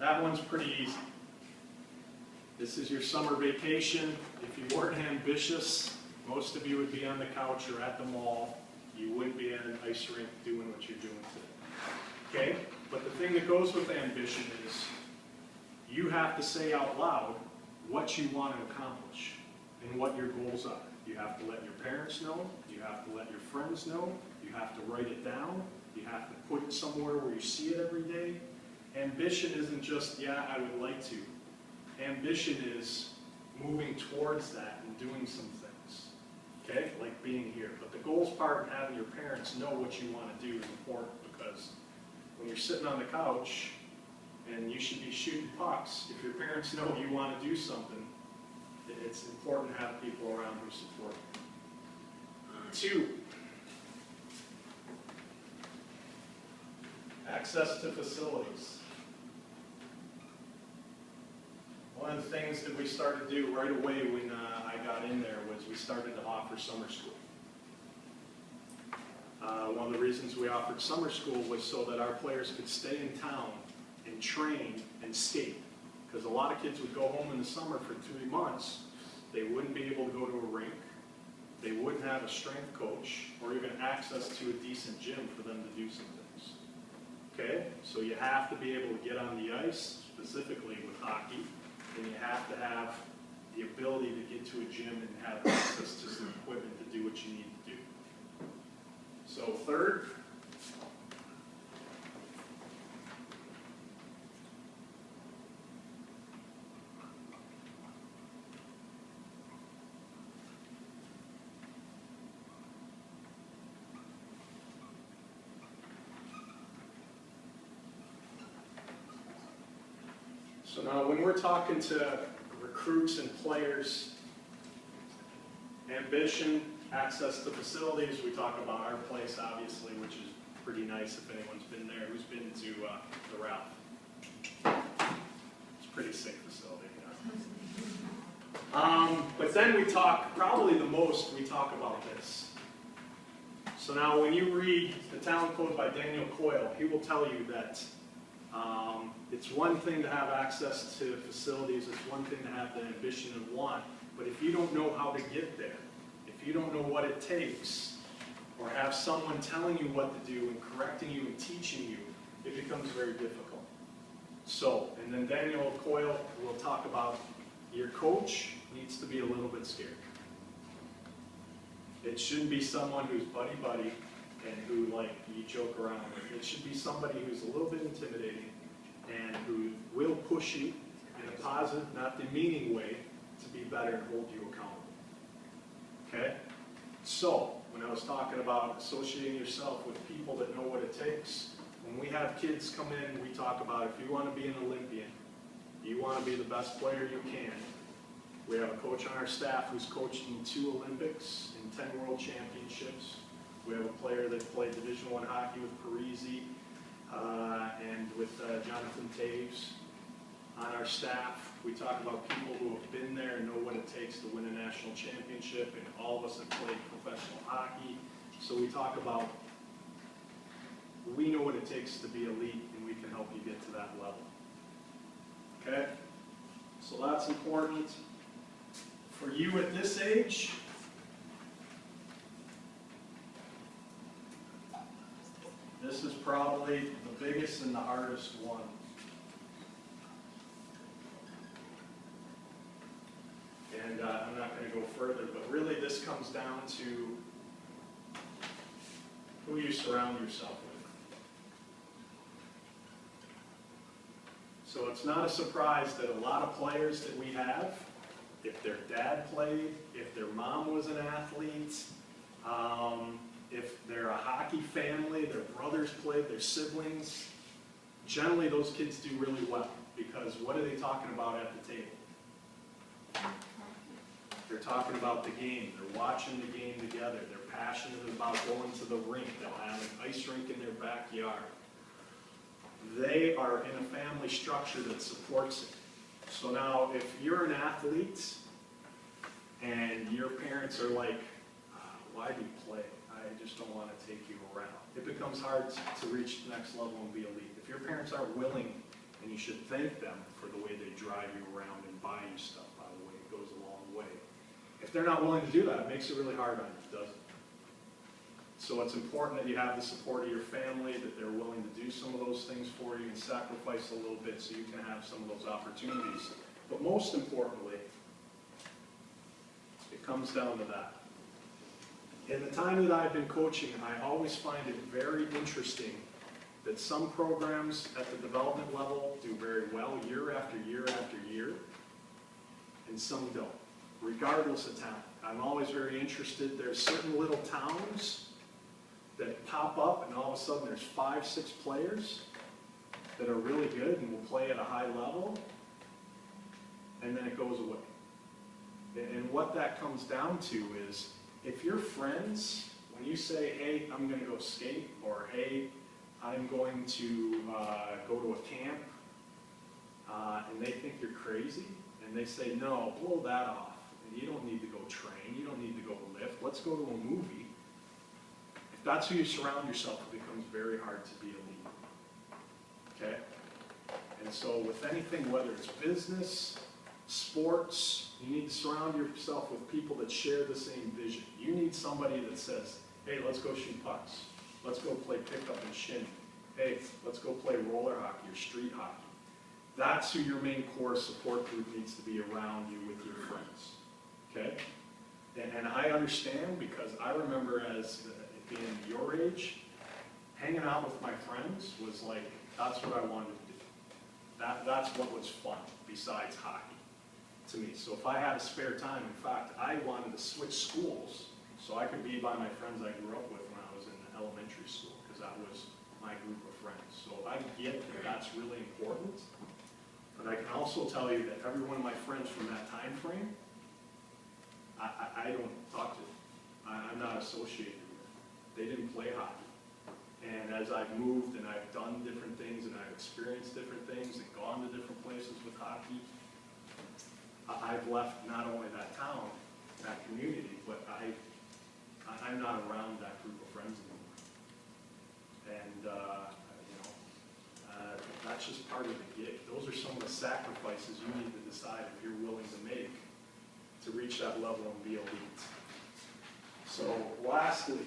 That one's pretty easy. This is your summer vacation. If you weren't ambitious, most of you would be on the couch or at the mall. You wouldn't be at an ice rink doing what you're doing today. Okay? But the thing that goes with ambition is you have to say out loud what you want to accomplish and what your goals are. You have to let your parents know. You have to let your friends know. You have to write it down. You have to put it somewhere where you see it every day. Ambition isn't just, yeah, I would like to. Ambition is moving towards that and doing some things, okay, like being here. But the goals part and having your parents know what you want to do is important, because when you're sitting on the couch and you should be shooting pucks, if your parents know you want to do something, it's important to have people around who support you. 2, access to facilities. One of the things that we started to do right away when I got in there was we started to offer summer school. One of the reasons we offered summer school was so that our players could stay in town and train and skate. Because a lot of kids would go home in the summer for 3 months. They wouldn't be able to go to a rink. They wouldn't have a strength coach or even access to a decent gym for them to do some things. Okay? So you have to be able to get on the ice, specifically with hockey. And you have to have the ability to get to a gym and have access to some equipment to do what you need to do. So 3rd, so now when we're talking to recruits and players, ambition, access to facilities, we talk about our place, obviously, which is pretty nice if anyone's been there. Who's been to the Ralph? It's a pretty sick facility. But then we talk, probably the most, we talk about this. So now when you read the Talent Code by Daniel Coyle, he will tell you that it's one thing to have access to facilities, it's one thing to have the ambition and want, but if you don't know how to get there, if you don't know what it takes, or have someone telling you what to do and correcting you and teaching you, it becomes very difficult. So, and then Daniel Coyle will talk about your coach needs to be a little bit scared. It shouldn't be someone who's buddy-buddy and who, like, you joke around with. It should be somebody who's a little bit intimidating and who will push you in a positive, not demeaning way, to be better and hold you accountable. Okay? So, when I was talking about associating yourself with people that know what it takes, when we have kids come in, we talk about if you want to be an Olympian, you want to be the best player you can. We have a coach on our staff who's coached in 2 Olympics and 10 World Championships. We have a player that played Division I hockey with Parisi and with Jonathan Taves on our staff. We talk about people who have been there and know what it takes to win a national championship, and all of us have played professional hockey. So we talk about, we know what it takes to be elite, and we can help you get to that level. Okay? So that's important. For you at this age, this is probably the biggest and the hardest one. And I'm not going to go further, but really this comes down to who you surround yourself with. So it's not a surprise that a lot of players that we have, if their dad played, if their mom was an athlete, if they're a hockey family, their brothers played, their siblings, generally those kids do really well, because what are they talking about at the table? They're talking about the game. They're watching the game together. They're passionate about going to the rink. They'll have an ice rink in their backyard. They are in a family structure that supports it. So now, if you're an athlete and your parents are like, why do you play? I just don't want to take you around. It becomes hard to reach the next level and be elite. If your parents aren't willing And you should thank them for the way they drive you around and buy you stuff, by the way. It goes a long way. If they're not willing to do that, it makes it really hard on you, doesn't it? So it's important that you have the support of your family, that they're willing to do some of those things for you and sacrifice a little bit so you can have some of those opportunities. But most importantly, it comes down to that. In the time that I've been coaching, I always find it very interesting that some programs at the development level do very well year after year after year, and some don't, regardless of talent. I'm always very interested. There's certain little towns that pop up, and all of a sudden there's 5, 6 players that are really good and will play at a high level, and then it goes away. And what that comes down to is, if your friends, when you say, hey, I'm going to go skate, or hey, I'm going to go to a camp, and they think you're crazy, and they say, no, blow that off. You don't need to go train. You don't need to go lift. Let's go to a movie. If that's who you surround yourself with, it becomes very hard to be elite. Okay? And so with anything, whether it's business, sports, you need to surround yourself with people that share the same vision. You need somebody that says, hey, let's go shoot pucks. Let's go play pickup and shin. Hey, let's go play roller hockey or street hockey. That's who your main core support group needs to be around you with your friends. Okay? And I understand, because I remember as being your age, hanging out with my friends was like, that's what I wanted to do. That's what was fun besides hockey to me. So if I had a spare time, in fact, I wanted to switch schools so I could be by my friends I grew up with when I was in elementary school, because that was my group of friends. So I get that that's really important, but I can also tell you that every one of my friends from that time frame, I don't talk to them. I'm not associated with them. They didn't play hockey. And as I've moved and I've done different things and I've experienced different things and gone to different places with hockey, I've left not only that town, that community, but I'm not around that group of friends anymore. And that's just part of the gig. Those are some of the sacrifices you need to decide if you're willing to make to reach that level and be elite. So lastly,